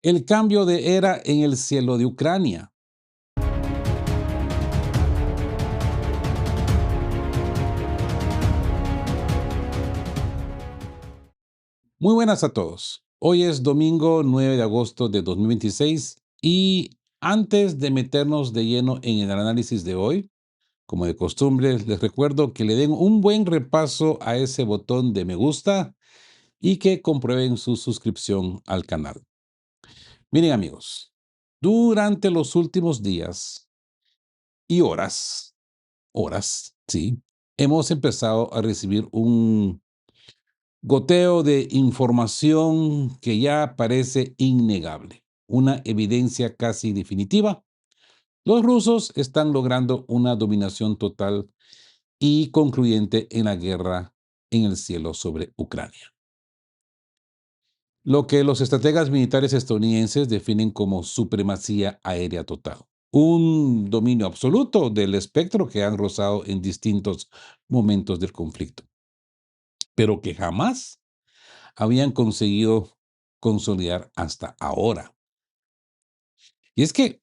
El cambio de era en el cielo de Ucrania. Muy buenas a todos. Hoy es domingo 9 de agosto de 2026 y antes de meternos de lleno en el análisis de hoy, como de costumbre, les recuerdo que le den un buen repaso a ese botón de me gusta y que comprueben su suscripción al canal. Miren amigos, durante los últimos días y horas, sí, hemos empezado a recibir un goteo de información que ya parece innegable, una evidencia casi definitiva. Los rusos están logrando una dominación total y concluyente en la guerra en el cielo sobre Ucrania. Lo que los estrategas militares estadounidenses definen como supremacía aérea total. Un dominio absoluto del espectro que han rozado en distintos momentos del conflicto, pero que jamás habían conseguido consolidar hasta ahora. Y es que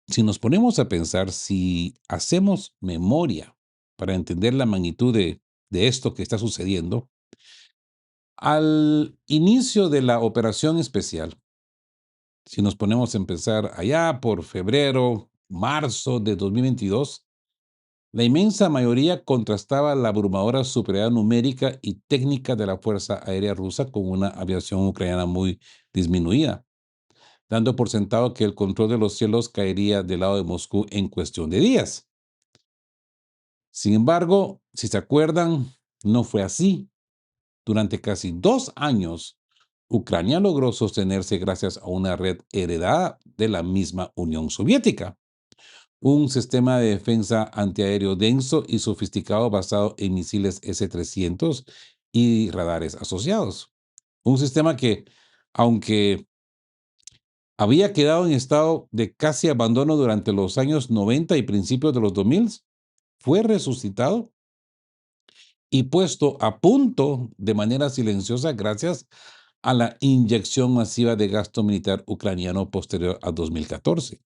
si nos ponemos a pensar, si hacemos memoria para entender la magnitud de esto que está sucediendo, al inicio de la operación especial, si nos ponemos a pensar allá por febrero, marzo de 2022, la inmensa mayoría contrastaba la abrumadora superioridad numérica y técnica de la Fuerza Aérea Rusa con una aviación ucraniana muy disminuida, dando por sentado que el control de los cielos caería del lado de Moscú en cuestión de días. Sin embargo, si se acuerdan, no fue así. Durante casi 2 años, Ucrania logró sostenerse gracias a una red heredada de la misma Unión Soviética, un sistema de defensa antiaéreo denso y sofisticado basado en misiles S-300 y radares asociados. Un sistema que, aunque había quedado en estado de casi abandono durante los años 90 y principios de los 2000, fue resucitado y puesto a punto de manera silenciosa gracias a la inyección masiva de gasto militar ucraniano posterior a 2014.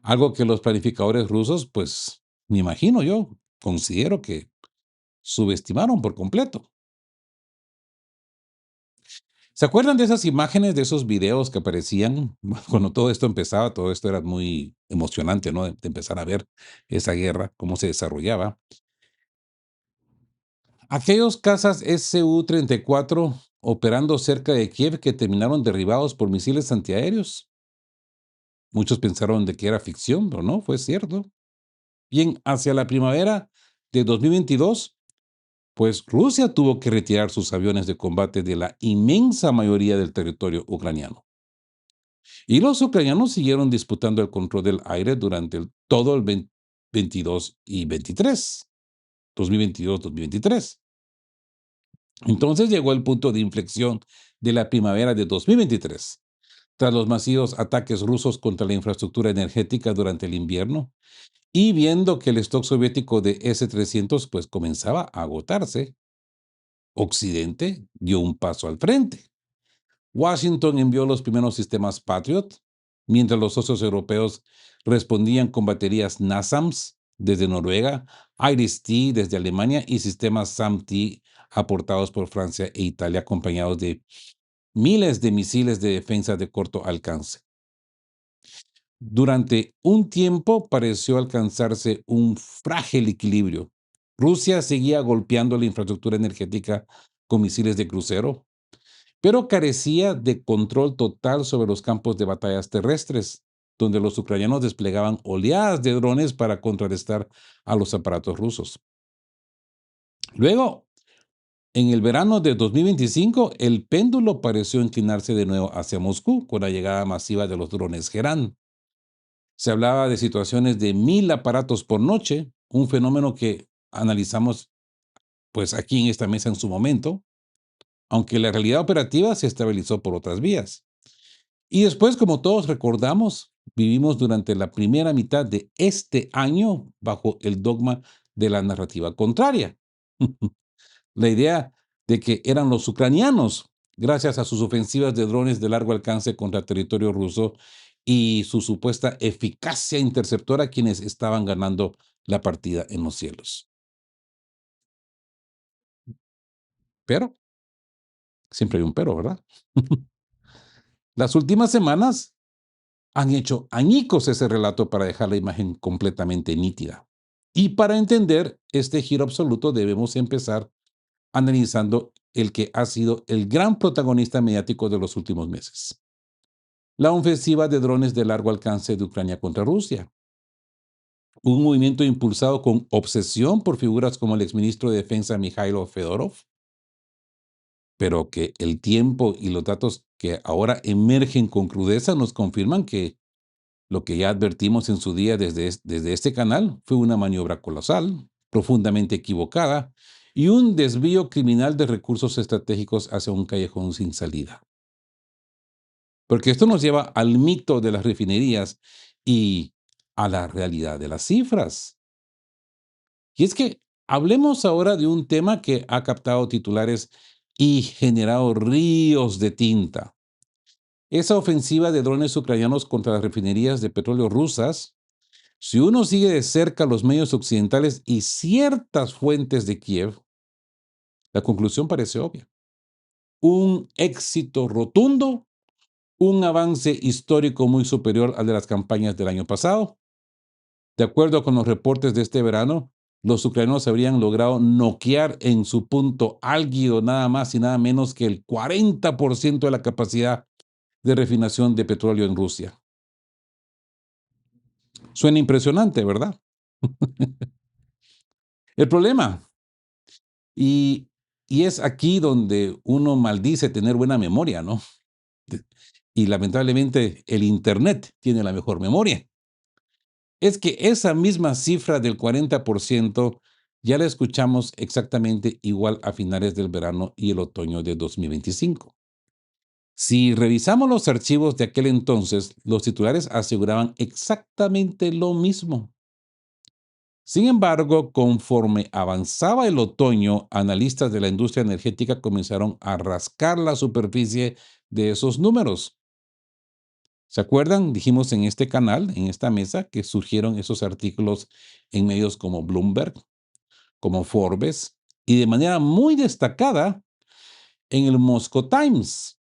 Algo que los planificadores rusos, pues, me imagino yo, considero que subestimaron por completo. ¿Se acuerdan de esas imágenes, de esos videos que aparecían cuando todo esto empezaba? Todo esto era muy emocionante, ¿no? De empezar a ver esa guerra, cómo se desarrollaba. Aquellos cazas Su-34 operando cerca de Kiev que terminaron derribados por misiles antiaéreos. Muchos pensaron de que era ficción, pero no, fue cierto. Bien, hacia la primavera de 2022, pues Rusia tuvo que retirar sus aviones de combate de la inmensa mayoría del territorio ucraniano. Y los ucranianos siguieron disputando el control del aire durante todo el 22 y 23, 2022-2023. Entonces llegó el punto de inflexión de la primavera de 2023. Tras los masivos ataques rusos contra la infraestructura energética durante el invierno y viendo que el stock soviético de S-300 pues comenzaba a agotarse, Occidente dio un paso al frente. Washington envió los primeros sistemas Patriot, mientras los socios europeos respondían con baterías NASAMS desde Noruega, IRIS-T desde Alemania y sistemas SAM-T aportados por Francia e Italia, acompañados de miles de misiles de defensa de corto alcance. Durante un tiempo pareció alcanzarse un frágil equilibrio. Rusia seguía golpeando la infraestructura energética con misiles de crucero, pero carecía de control total sobre los campos de batallas terrestres, donde los ucranianos desplegaban oleadas de drones para contrarrestar a los aparatos rusos. Luego, en el verano de 2025, el péndulo pareció inclinarse de nuevo hacia Moscú con la llegada masiva de los drones Gerán. Se hablaba de situaciones de 1,000 aparatos por noche, un fenómeno que analizamos pues aquí en esta mesa en su momento, aunque la realidad operativa se estabilizó por otras vías. Y después, como todos recordamos, vivimos durante la primera mitad de este año bajo el dogma de la narrativa contraria. La idea de que eran los ucranianos gracias a sus ofensivas de drones de largo alcance contra territorio ruso y su supuesta eficacia interceptora, quienes estaban ganando la partida en los cielos. Pero, siempre hay un pero, ¿verdad? Las últimas semanas han hecho añicos ese relato para dejar la imagen completamente nítida. Y para entender este giro absoluto debemos empezar analizando el que ha sido el gran protagonista mediático de los últimos meses: la ofensiva de drones de largo alcance de Ucrania contra Rusia. Un movimiento impulsado con obsesión por figuras como el exministro de Defensa Mikhailo Fedorov, pero que el tiempo y los datos que ahora emergen con crudeza nos confirman que lo que ya advertimos en su día desde este canal fue una maniobra colosal, profundamente equivocada y un desvío criminal de recursos estratégicos hacia un callejón sin salida. Porque esto nos lleva al mito de las refinerías y a la realidad de las cifras. Y es que hablemos ahora de un tema que ha captado titulares y generado ríos de tinta. Esa ofensiva de drones ucranianos contra las refinerías de petróleo rusas. Si uno sigue de cerca los medios occidentales y ciertas fuentes de Kiev, la conclusión parece obvia: un éxito rotundo, un avance histórico muy superior al de las campañas del año pasado. De acuerdo con los reportes de este verano, los ucranianos habrían logrado noquear en su punto álgido nada más y nada menos que el 40% de la capacidad de refinación de petróleo en Rusia. Suena impresionante, ¿verdad? El problema, y, y es aquí donde uno maldice tener buena memoria, ¿no? Y lamentablemente el Internet tiene la mejor memoria. Es que esa misma cifra del 40% ya la escuchamos exactamente igual a finales del verano y el otoño de 2025. Si revisamos los archivos de aquel entonces, los titulares aseguraban exactamente lo mismo. Sin embargo, conforme avanzaba el otoño, analistas de la industria energética comenzaron a rascar la superficie de esos números. ¿Se acuerdan? Dijimos en este canal, en esta mesa, que surgieron esos artículos en medios como Bloomberg, como Forbes, y de manera muy destacada en el Moscow Times,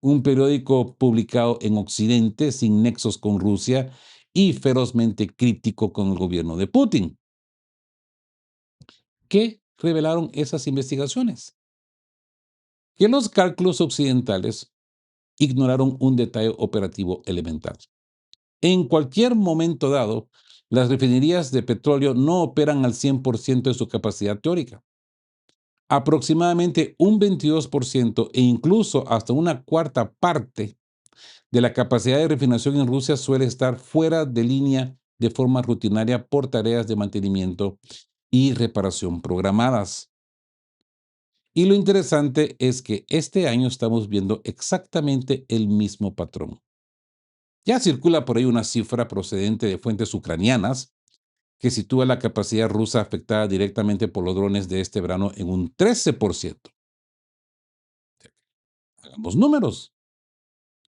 un periódico publicado en Occidente sin nexos con Rusia y ferozmente crítico con el gobierno de Putin. ¿Qué revelaron esas investigaciones? Que los cálculos occidentales ignoraron un detalle operativo elemental. En cualquier momento dado, las refinerías de petróleo no operan al 100% de su capacidad teórica. Aproximadamente un 22% e incluso hasta una cuarta parte de la capacidad de refinación en Rusia suele estar fuera de línea de forma rutinaria por tareas de mantenimiento y reparación programadas. Y lo interesante es que este año estamos viendo exactamente el mismo patrón. Ya circula por ahí una cifra procedente de fuentes ucranianas que sitúa la capacidad rusa afectada directamente por los drones de este verano en un 13%. Hagamos números.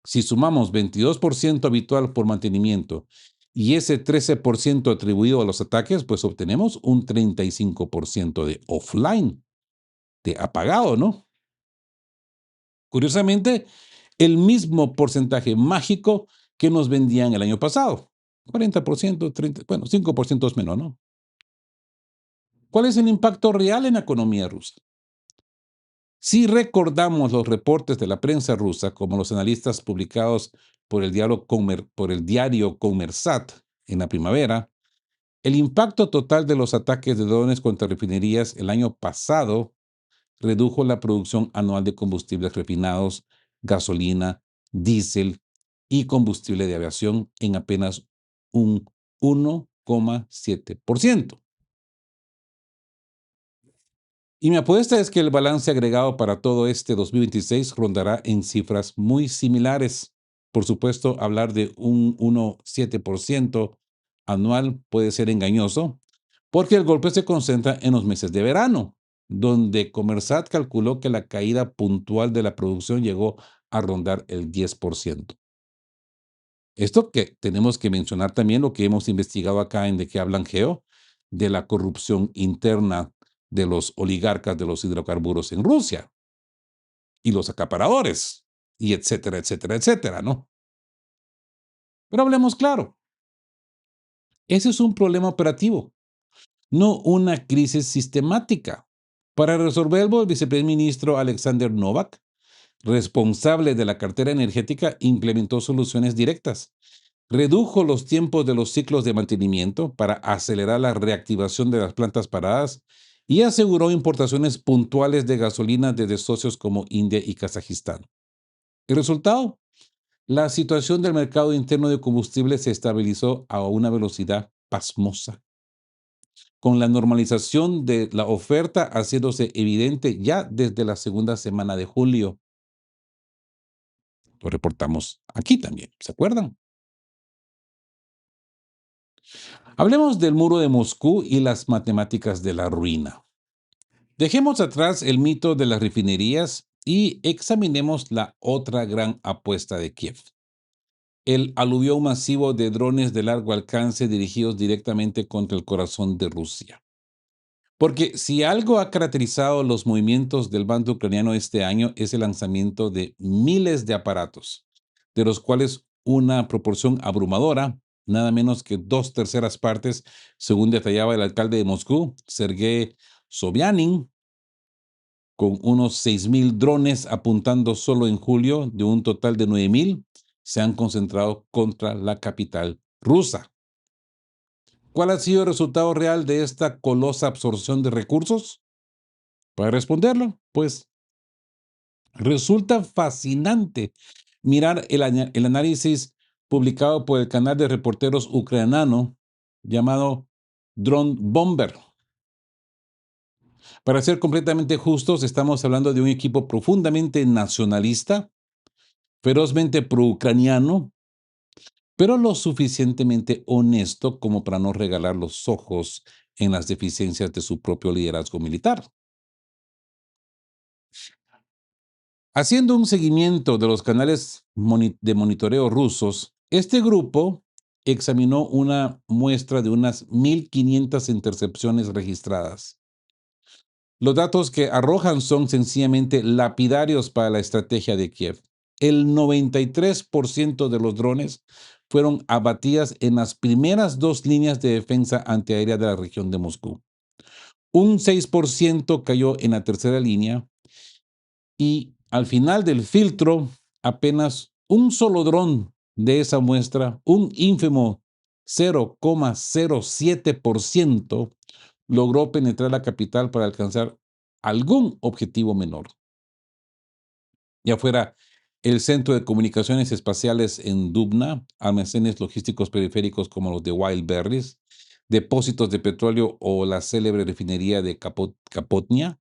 Si sumamos 22% habitual por mantenimiento y ese 13% atribuido a los ataques, pues obtenemos un 35% de offline, de apagado, ¿no? Curiosamente, el mismo porcentaje mágico que nos vendían el año pasado. 40%, 30, bueno, 5% es menos, ¿no? ¿Cuál es el impacto real en la economía rusa? Si recordamos los reportes de la prensa rusa, como los analistas publicados por el diario Kommersant en la primavera, el impacto total de los ataques de drones contra refinerías el año pasado redujo la producción anual de combustibles refinados, gasolina, diésel y combustible de aviación en apenas un 1,7%. Y mi apuesta es que el balance agregado para todo este 2026 rondará en cifras muy similares. Por supuesto, hablar de un 1,7% anual puede ser engañoso, porque el golpe se concentra en los meses de verano. donde Comersat calculó que la caída puntual de la producción llegó a rondar el 10%. Esto que tenemos que mencionar también lo que hemos investigado acá en De qué hablan Geo, de la corrupción interna de los oligarcas de los hidrocarburos en Rusia y los acaparadores, y etcétera, etcétera, etcétera, ¿no? Pero hablemos claro, ese es un problema operativo, no una crisis sistemática. Para resolverlo, el viceprimer ministro Alexander Novak, responsable de la cartera energética, implementó soluciones directas. Redujo los tiempos de los ciclos de mantenimiento para acelerar la reactivación de las plantas paradas y aseguró importaciones puntuales de gasolina desde socios como India y Kazajistán. El resultado, la situación del mercado interno de combustible se estabilizó a una velocidad pasmosa, con la normalización de la oferta haciéndose evidente ya desde la segunda semana de julio. Lo reportamos aquí también, ¿se acuerdan? Hablemos del muro de Moscú y las matemáticas de la ruina. Dejemos atrás el mito de las refinerías y examinemos la otra gran apuesta de Kiev: el aluvión masivo de drones de largo alcance dirigidos directamente contra el corazón de Rusia. Porque si algo ha caracterizado los movimientos del bando ucraniano este año es el lanzamiento de miles de aparatos, de los cuales una proporción abrumadora, nada menos que 2/3 partes, según detallaba el alcalde de Moscú, Sergei Sobyanin, con unos 6,000 drones apuntando solo en julio de un total de 9,000, se han concentrado contra la capital rusa. ¿Cuál ha sido el resultado real de esta colosa absorción de recursos? Para responderlo, pues resulta fascinante mirar el análisis publicado por el canal de reporteros ucraniano llamado Drone Bomber. Para ser completamente justos, estamos hablando de un equipo profundamente nacionalista, ferozmente pro-ucraniano, pero lo suficientemente honesto como para no regalar los ojos en las deficiencias de su propio liderazgo militar. Haciendo un seguimiento de los canales de monitoreo rusos, este grupo examinó una muestra de unas 1,500 intercepciones registradas. Los datos que arrojan son sencillamente lapidarios para la estrategia de Kiev. El 93% de los drones fueron abatidas en las primeras dos líneas de defensa antiaérea de la región de Moscú. Un 6% cayó en la tercera línea y al final del filtro, apenas un solo dron de esa muestra, un ínfimo 0,07%, logró penetrar la capital para alcanzar algún objetivo menor. Ya fuera el Centro de Comunicaciones Espaciales en Dubna, almacenes logísticos periféricos como los de Wild Berries, depósitos de petróleo o la célebre refinería de Kapotnia,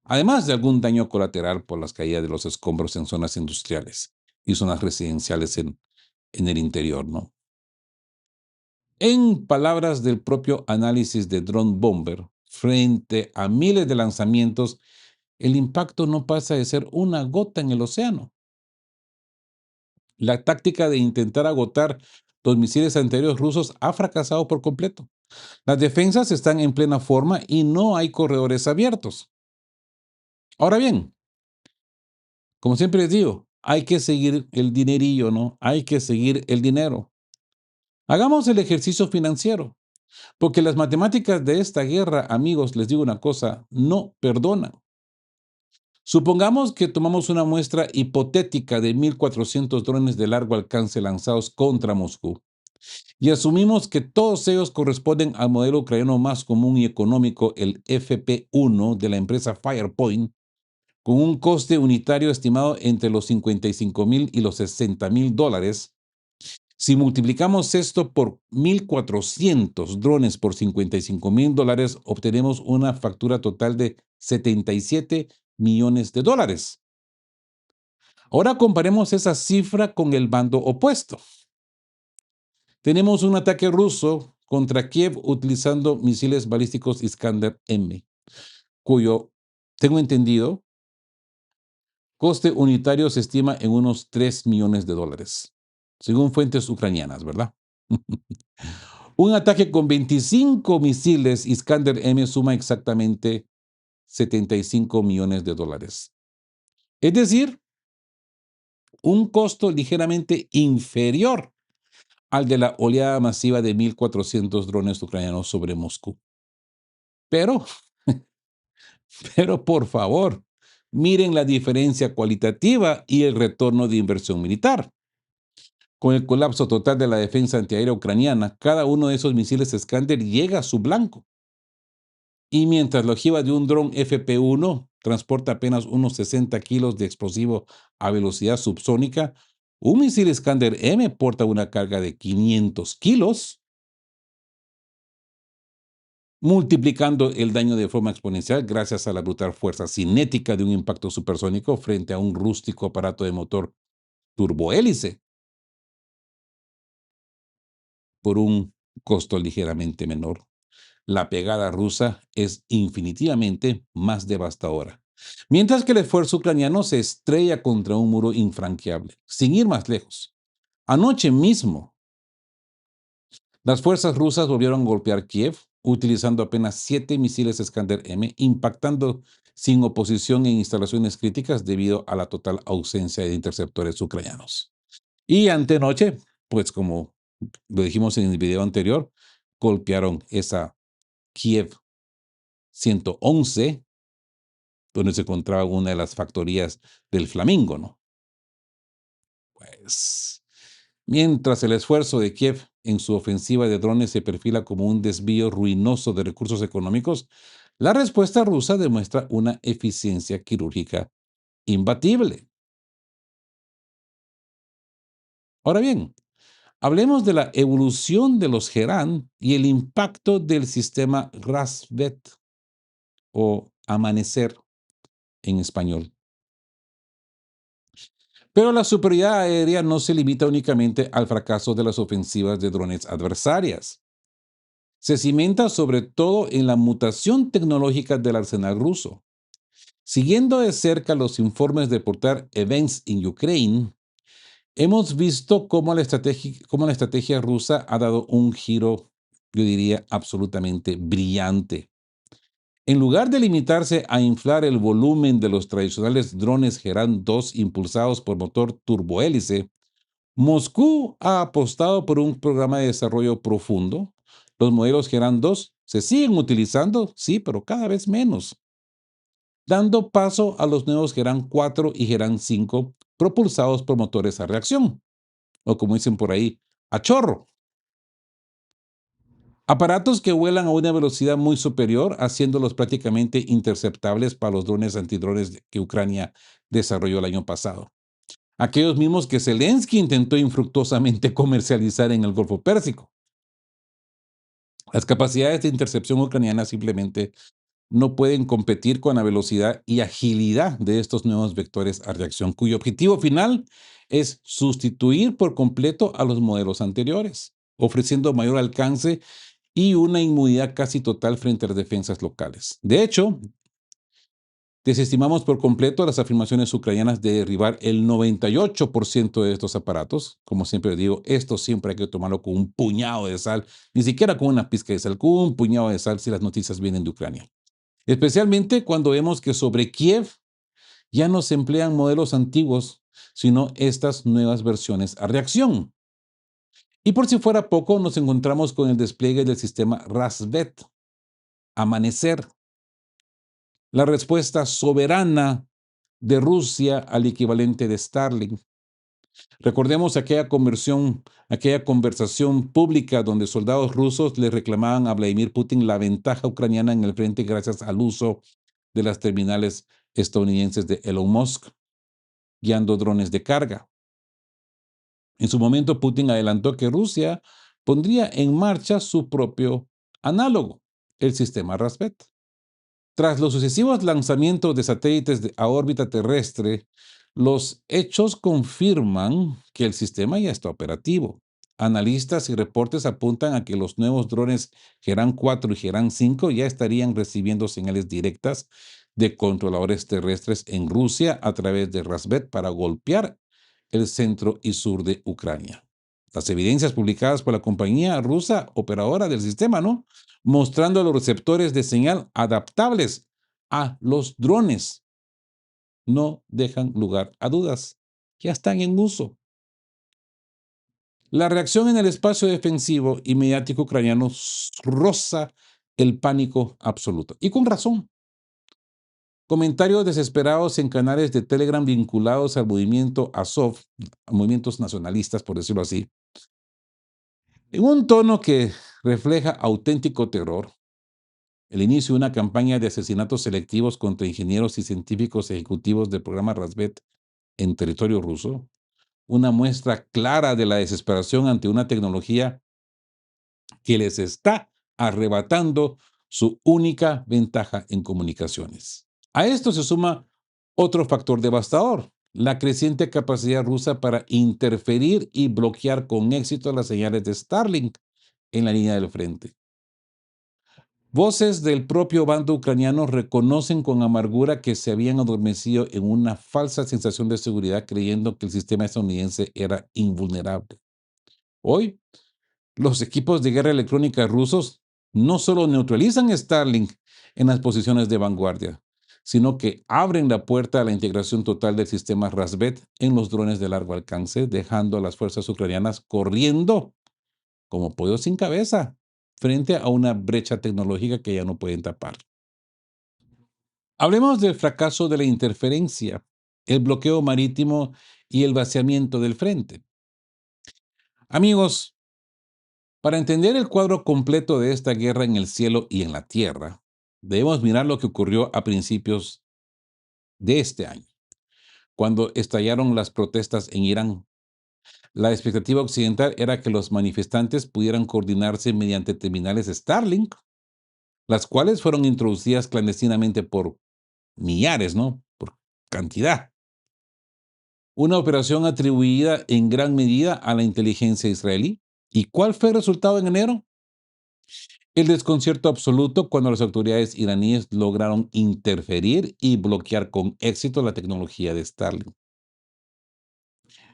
además de algún daño colateral por las caídas de los escombros en zonas industriales y zonas residenciales en el interior, ¿no? En palabras del propio análisis de Drone Bomber, frente a miles de lanzamientos, el impacto no pasa de ser una gota en el océano. La táctica de intentar agotar los misiles antiaéreos rusos ha fracasado por completo. Las defensas están en plena forma y no hay corredores abiertos. Ahora bien, como siempre les digo, hay que seguir el dinerillo, ¿no? Hay que seguir el dinero. Hagamos el ejercicio financiero, porque las matemáticas de esta guerra, amigos, les digo una cosa, no perdonan. Supongamos que tomamos una muestra hipotética de 1,400 drones de largo alcance lanzados contra Moscú y asumimos que todos ellos corresponden al modelo ucraniano más común y económico, el FP1 de la empresa Firepoint, con un coste unitario estimado entre los 55,000 y los 60,000 dólares. Si multiplicamos esto por 1,400 drones por 55,000 dólares, obtenemos una factura total de 77 millones de dólares. Ahora comparemos esa cifra con el bando opuesto. Tenemos un ataque ruso contra Kiev utilizando misiles balísticos Iskander-M. cuyo, tengo entendido, coste unitario se estima en unos $3 millones, según fuentes ucranianas, ¿verdad? Un ataque con 25 misiles Iskander-M suma exactamente $75 millones. Es decir, un costo ligeramente inferior al de la oleada masiva de 1.400 drones ucranianos sobre Moscú. Pero, pero por favor, miren la diferencia cualitativa y el retorno de inversión militar. Con el colapso total de la defensa antiaérea ucraniana, cada uno de esos misiles Iskander llega a su blanco. Y mientras la ojiva de un dron FP-1 transporta apenas unos 60 kilos de explosivo a velocidad subsónica, un misil Iskander-M porta una carga de 500 kilos, multiplicando el daño de forma exponencial gracias a la brutal fuerza cinética de un impacto supersónico frente a un rústico aparato de motor turbohélice, por un costo ligeramente menor. La pegada rusa es infinitivamente más devastadora. Mientras que el esfuerzo ucraniano se estrella contra un muro infranqueable. Sin ir más lejos, anoche mismo, las fuerzas rusas volvieron a golpear Kiev utilizando apenas 7 misiles Iskander-M, impactando sin oposición en instalaciones críticas debido a la total ausencia de interceptores ucranianos. Y antenoche, pues como lo dijimos en el video anterior, golpearon esa Kiev 111, donde se encontraba una de las factorías del Flamingo, ¿no? Pues, mientras el esfuerzo de Kiev en su ofensiva de drones se perfila como un desvío ruinoso de recursos económicos, la respuesta rusa demuestra una eficiencia quirúrgica imbatible. Ahora bien, hablemos de la evolución de los Gerán y el impacto del sistema Rasvet o amanecer en español. Pero la superioridad aérea no se limita únicamente al fracaso de las ofensivas de drones adversarias. Se cimenta sobre todo en la mutación tecnológica del arsenal ruso. Siguiendo de cerca los informes de portal Events in Ukraine, hemos visto cómo la estrategia rusa ha dado un giro, yo diría, absolutamente brillante. En lugar de limitarse a inflar el volumen de los tradicionales drones Gerán 2 impulsados por motor turbohélice, Moscú ha apostado por un programa de desarrollo profundo. Los modelos Gerán 2 se siguen utilizando, sí, pero cada vez menos, dando paso a los nuevos Gerán 4 y Gerán 5 propulsados por motores a reacción, o como dicen por ahí, a chorro. Aparatos que vuelan a una velocidad muy superior, haciéndolos prácticamente interceptables para los drones antidrones que Ucrania desarrolló el año pasado. Aquellos mismos que Zelensky intentó infructuosamente comercializar en el Golfo Pérsico. Las capacidades de intercepción ucranianas simplemente no pueden competir con la velocidad y agilidad de estos nuevos vectores a reacción, cuyo objetivo final es sustituir por completo a los modelos anteriores, ofreciendo mayor alcance y una inmunidad casi total frente a las defensas locales. De hecho, desestimamos por completo las afirmaciones ucranianas de derribar el 98% de estos aparatos. Como siempre digo, esto siempre hay que tomarlo con un puñado de sal, ni siquiera con una pizca de sal, con un puñado de sal si las noticias vienen de Ucrania. Especialmente cuando vemos que sobre Kiev ya no se emplean modelos antiguos, sino estas nuevas versiones a reacción. Y por si fuera poco, nos encontramos con el despliegue del sistema Rasvet, Amanecer, la respuesta soberana de Rusia al equivalente de Starlink. Recordemos aquella conversación pública donde soldados rusos le reclamaban a Vladimir Putin la ventaja ucraniana en el frente gracias al uso de las terminales estadounidenses de Elon Musk, guiando drones de carga. En su momento, Putin adelantó que Rusia pondría en marcha su propio análogo, el sistema Rasvet. Tras los sucesivos lanzamientos de satélites a órbita terrestre, los hechos confirman que el sistema ya está operativo. Analistas y reportes apuntan a que los nuevos drones Geran 4 y Geran 5 ya estarían recibiendo señales directas de controladores terrestres en Rusia a través de Rasvet para golpear el centro y sur de Ucrania. Las evidencias publicadas por la compañía rusa operadora del sistema, ¿no? Mostrando los receptores de señal adaptables a los drones, no dejan lugar a dudas. Ya están en uso. La reacción en el espacio defensivo y mediático ucraniano roza el pánico absoluto. Y con razón. Comentarios desesperados en canales de Telegram vinculados al movimiento Azov, a movimientos nacionalistas, por decirlo así, en un tono que refleja auténtico terror, el inicio de una campaña de asesinatos selectivos contra ingenieros y científicos ejecutivos del programa Rasvet en territorio ruso, una muestra clara de la desesperación ante una tecnología que les está arrebatando su única ventaja en comunicaciones. A esto se suma otro factor devastador, la creciente capacidad rusa para interferir y bloquear con éxito las señales de Starlink en la línea del frente. Voces del propio bando ucraniano reconocen con amargura que se habían adormecido en una falsa sensación de seguridad creyendo que el sistema estadounidense era invulnerable. Hoy, los equipos de guerra electrónica rusos no solo neutralizan Starlink en las posiciones de vanguardia, sino que abren la puerta a la integración total del sistema Rasvet en los drones de largo alcance, dejando a las fuerzas ucranianas corriendo como pollos sin cabeza frente a una brecha tecnológica que ya no pueden tapar. Hablemos del fracaso de la interferencia, el bloqueo marítimo y el vaciamiento del frente. Amigos, para entender el cuadro completo de esta guerra en el cielo y en la tierra, debemos mirar lo que ocurrió a principios de este año, cuando estallaron las protestas en Irán. La expectativa occidental era que los manifestantes pudieran coordinarse mediante terminales Starlink, las cuales fueron introducidas clandestinamente por millares, ¿no? Por cantidad. Una operación atribuida en gran medida a la inteligencia israelí. ¿Y cuál fue el resultado en enero? El desconcierto absoluto cuando las autoridades iraníes lograron interferir y bloquear con éxito la tecnología de Starlink.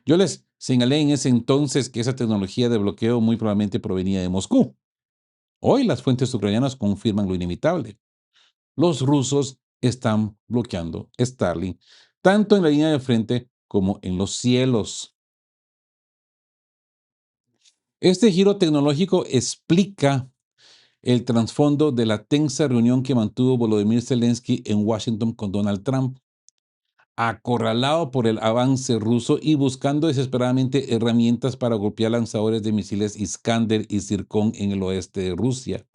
Yo les señalé en ese entonces que esa tecnología de bloqueo muy probablemente provenía de Moscú. Hoy las fuentes ucranianas confirman lo inevitable. Los rusos están bloqueando Starlink tanto en la línea de frente como en los cielos. Este giro tecnológico explica el trasfondo de la tensa reunión que mantuvo Volodymyr Zelensky en Washington con Donald Trump, acorralado por el avance ruso y buscando desesperadamente herramientas para golpear lanzadores de misiles Iskander y Zircon en el oeste de Rusia.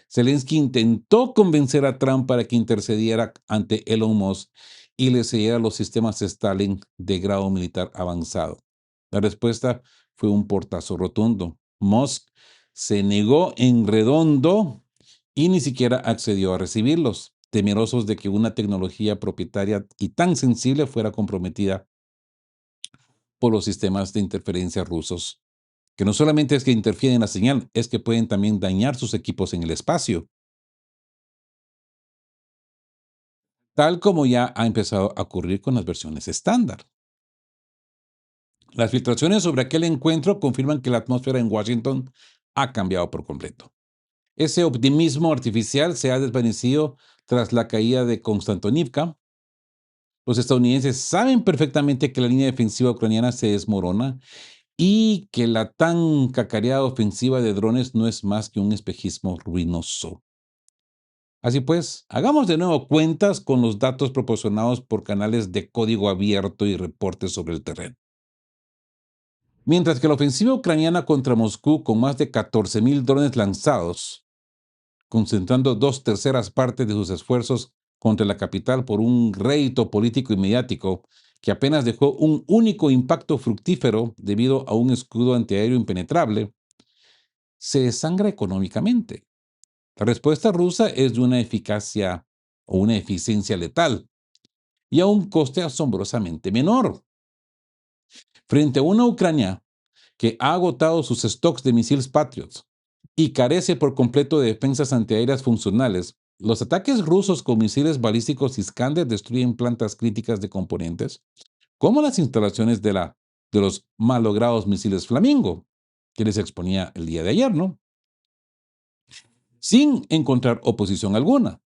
Zelensky intentó convencer a Trump para que intercediera ante Elon Musk y le cediera los sistemas Starlink de grado militar avanzado. La respuesta fue un portazo rotundo. Musk se negó en redondo y ni siquiera accedió a recibirlos, temerosos de que una tecnología propietaria y tan sensible fuera comprometida por los sistemas de interferencia rusos, que no solamente es que interfieren en la señal, es que pueden también dañar sus equipos en el espacio, tal como ya ha empezado a ocurrir con las versiones estándar. Las filtraciones sobre aquel encuentro confirman que la atmósfera en Washington ha cambiado por completo. Ese optimismo artificial se ha desvanecido tras la caída de Konstantinivka. Los estadounidenses saben perfectamente que la línea defensiva ucraniana se desmorona y que la tan cacareada ofensiva de drones no es más que un espejismo ruinoso. Así pues, hagamos de nuevo cuentas con los datos proporcionados por canales de código abierto y reportes sobre el terreno. Mientras que la ofensiva ucraniana contra Moscú, con más de 14,000 drones lanzados, concentrando 2/3 partes de sus esfuerzos contra la capital por un rédito político y mediático que apenas dejó un único impacto fructífero debido a un escudo antiaéreo impenetrable, se desangra económicamente. La respuesta rusa es de una eficacia o una eficiencia letal y a un coste asombrosamente menor. Frente a una Ucrania que ha agotado sus stocks de misiles Patriot y carece por completo de defensas antiaéreas funcionales, los ataques rusos con misiles balísticos Iskander destruyen plantas críticas de componentes, como las instalaciones de los malogrados misiles Flamingo, que les exponía el día de ayer, ¿no? Sin encontrar oposición alguna.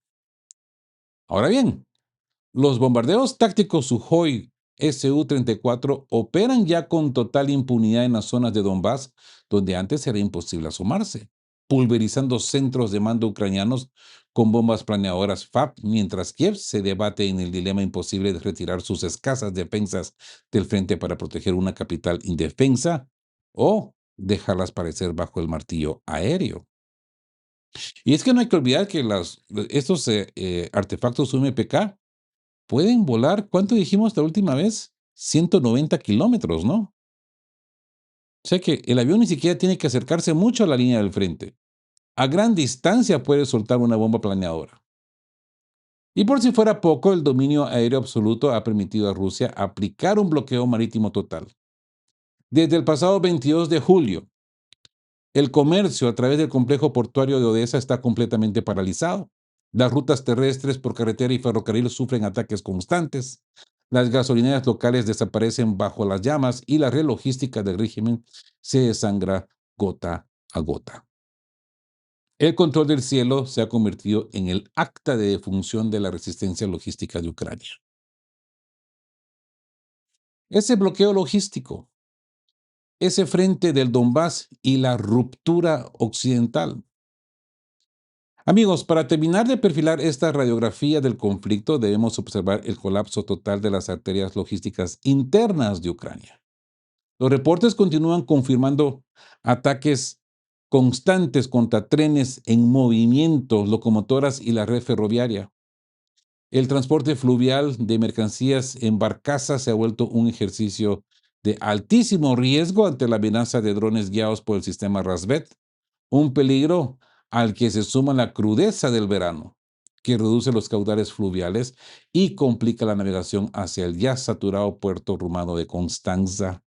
Ahora bien, los bombardeos tácticos Sukhoi Su-34 operan ya con total impunidad en las zonas de Donbass, donde antes era imposible asomarse, pulverizando centros de mando ucranianos con bombas planeadoras FAB, mientras Kiev se debate en el dilema imposible de retirar sus escasas defensas del frente para proteger una capital indefensa o dejarlas parecer bajo el martillo aéreo. Y es que no hay que olvidar que estos artefactos UMPK pueden volar, ¿cuánto dijimos la última vez? 190 kilómetros, ¿no? O sea que el avión ni siquiera tiene que acercarse mucho a la línea del frente. A gran distancia puede soltar una bomba planeadora. Y por si fuera poco, el dominio aéreo absoluto ha permitido a Rusia aplicar un bloqueo marítimo total. Desde el pasado 22 de julio, el comercio a través del complejo portuario de Odessa está completamente paralizado. Las rutas terrestres por carretera y ferrocarril sufren ataques constantes. Las gasolineras locales desaparecen bajo las llamas y la red logística del régimen se desangra gota a gota. El control del cielo se ha convertido en el acta de defunción de la resistencia logística de Ucrania. Ese bloqueo logístico, ese frente del Donbass y la ruptura occidental. Amigos, para terminar de perfilar esta radiografía del conflicto, debemos observar el colapso total de las arterias logísticas internas de Ucrania. Los reportes continúan confirmando ataques constantes contra trenes en movimiento, locomotoras y la red ferroviaria. El transporte fluvial de mercancías en barcazas se ha vuelto un ejercicio de altísimo riesgo ante la amenaza de drones guiados por el sistema Rasvet, un peligro al que se suma la crudeza del verano, que reduce los caudales fluviales y complica la navegación hacia el ya saturado puerto rumano de Constanza.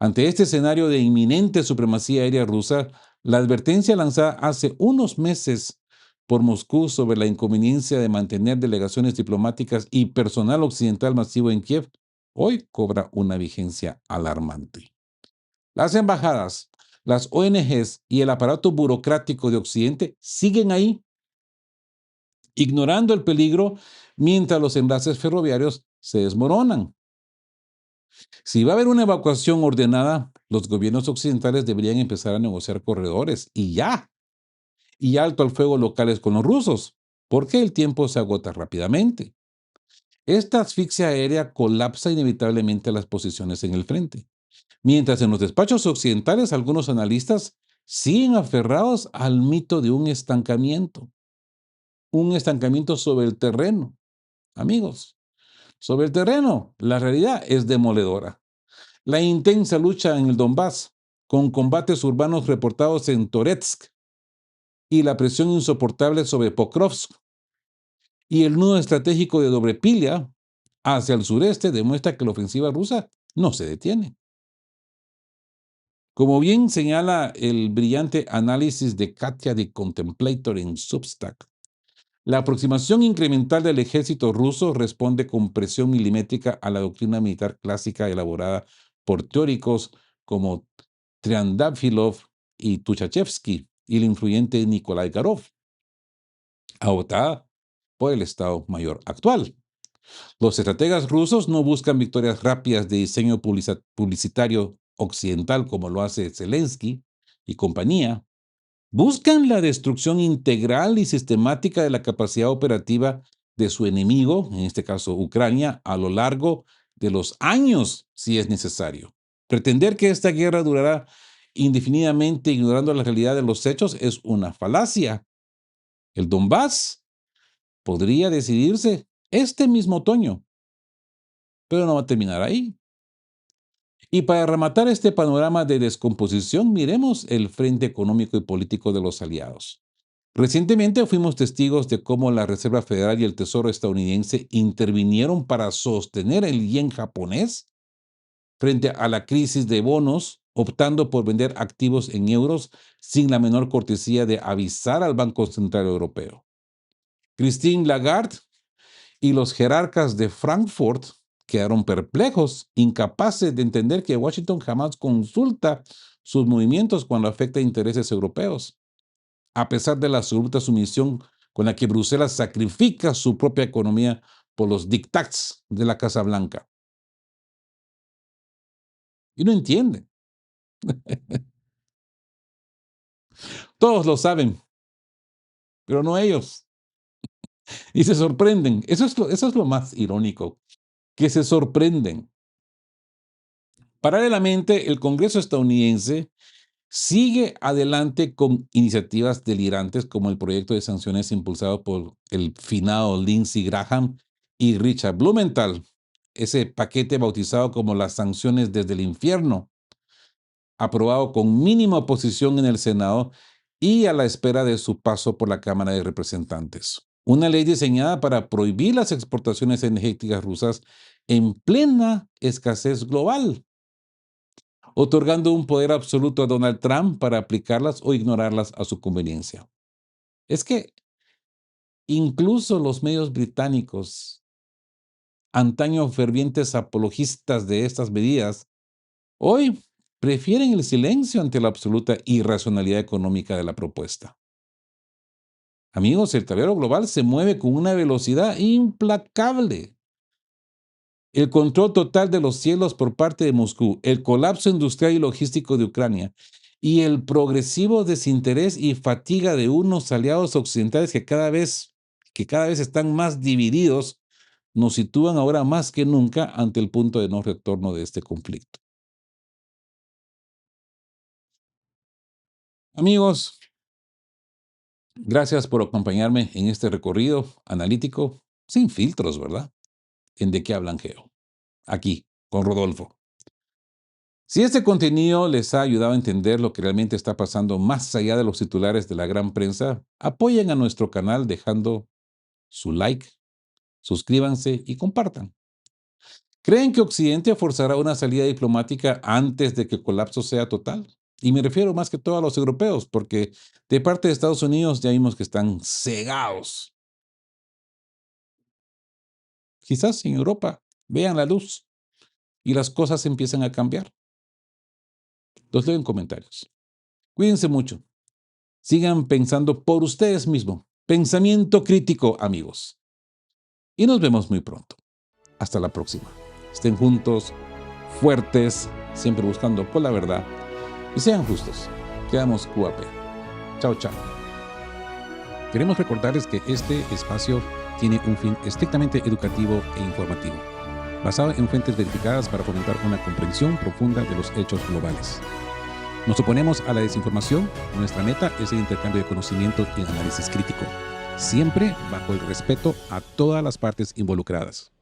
Ante este escenario de inminente supremacía aérea rusa, la advertencia lanzada hace unos meses por Moscú sobre la inconveniencia de mantener delegaciones diplomáticas y personal occidental masivo en Kiev hoy cobra una vigencia alarmante. Las embajadas, las ONGs y el aparato burocrático de Occidente siguen ahí, ignorando el peligro mientras los enlaces ferroviarios se desmoronan. Si va a haber una evacuación ordenada, los gobiernos occidentales deberían empezar a negociar corredores y alto al fuego locales con los rusos, porque el tiempo se agota rápidamente. Esta asfixia aérea colapsa inevitablemente las posiciones en el frente. Mientras en los despachos occidentales algunos analistas siguen aferrados al mito de un estancamiento sobre el terreno. Amigos, sobre el terreno, la realidad es demoledora. La intensa lucha en el Donbass, con combates urbanos reportados en Toretsk y la presión insoportable sobre Pokrovsk y el nudo estratégico de Dobrepilia hacia el sureste demuestra que la ofensiva rusa no se detiene. Como bien señala el brillante análisis de Katia de Contemplator en Substack, la aproximación incremental del ejército ruso responde con presión milimétrica a la doctrina militar clásica elaborada por teóricos como Triandafilov y Tuchachevsky y el influyente Nikolai Garov, agotada por el Estado Mayor actual. Los estrategas rusos no buscan victorias rápidas de diseño publicitario occidental como lo hace Zelensky y compañía. Buscan la destrucción integral y sistemática de la capacidad operativa de su enemigo, en este caso Ucrania, a lo largo de los años, si es necesario. Pretender que esta guerra durará indefinidamente ignorando la realidad de los hechos es una falacia. El Donbass podría decidirse este mismo otoño, pero no va a terminar ahí. Y para rematar este panorama de descomposición, miremos el frente económico y político de los aliados. Recientemente fuimos testigos de cómo la Reserva Federal y el Tesoro estadounidense intervinieron para sostener el yen japonés frente a la crisis de bonos optando por vender activos en euros sin la menor cortesía de avisar al Banco Central Europeo. Christine Lagarde y los jerarcas de Frankfurt quedaron perplejos, incapaces de entender que Washington jamás consulta sus movimientos cuando afecta a intereses europeos, a pesar de la absoluta sumisión con la que Bruselas sacrifica su propia economía por los dictats de la Casa Blanca. Y no entienden. Todos lo saben, pero no ellos. Y se sorprenden. Eso es lo más irónico, que se sorprenden. Paralelamente, el Congreso estadounidense sigue adelante con iniciativas delirantes como el proyecto de sanciones impulsado por el finado Lindsey Graham y Richard Blumenthal, ese paquete bautizado como las sanciones desde el infierno, aprobado con mínima oposición en el Senado y a la espera de su paso por la Cámara de Representantes. Una ley diseñada para prohibir las exportaciones energéticas rusas en plena escasez global, otorgando un poder absoluto a Donald Trump para aplicarlas o ignorarlas a su conveniencia. Es que incluso los medios británicos, antaño fervientes apologistas de estas medidas, hoy prefieren el silencio ante la absoluta irracionalidad económica de la propuesta. Amigos, el tablero global se mueve con una velocidad implacable. El control total de los cielos por parte de Moscú, el colapso industrial y logístico de Ucrania y el progresivo desinterés y fatiga de unos aliados occidentales que cada vez están más divididos, nos sitúan ahora más que nunca ante el punto de no retorno de este conflicto. Amigos, gracias por acompañarme en este recorrido analítico sin filtros, ¿verdad? En De qué hablan Geo, aquí, con Rodolfo. Si este contenido les ha ayudado a entender lo que realmente está pasando más allá de los titulares de la gran prensa, apoyen a nuestro canal dejando su like, suscríbanse y compartan. ¿Creen que Occidente forzará una salida diplomática antes de que el colapso sea total? Y me refiero más que todo a los europeos, porque de parte de Estados Unidos ya vimos que están cegados. Quizás en Europa vean la luz y las cosas empiezan a cambiar. Los leo en comentarios. Cuídense mucho. Sigan pensando por ustedes mismos. Pensamiento crítico, amigos. Y nos vemos muy pronto. Hasta la próxima. Estén juntos, fuertes, siempre buscando por la verdad. Y sean justos. Quedamos QAP. Chao, chao. Queremos recordarles que este espacio tiene un fin estrictamente educativo e informativo, basado en fuentes verificadas para fomentar una comprensión profunda de los hechos globales. Nos oponemos a la desinformación. Nuestra meta es el intercambio de conocimiento y análisis crítico, siempre bajo el respeto a todas las partes involucradas.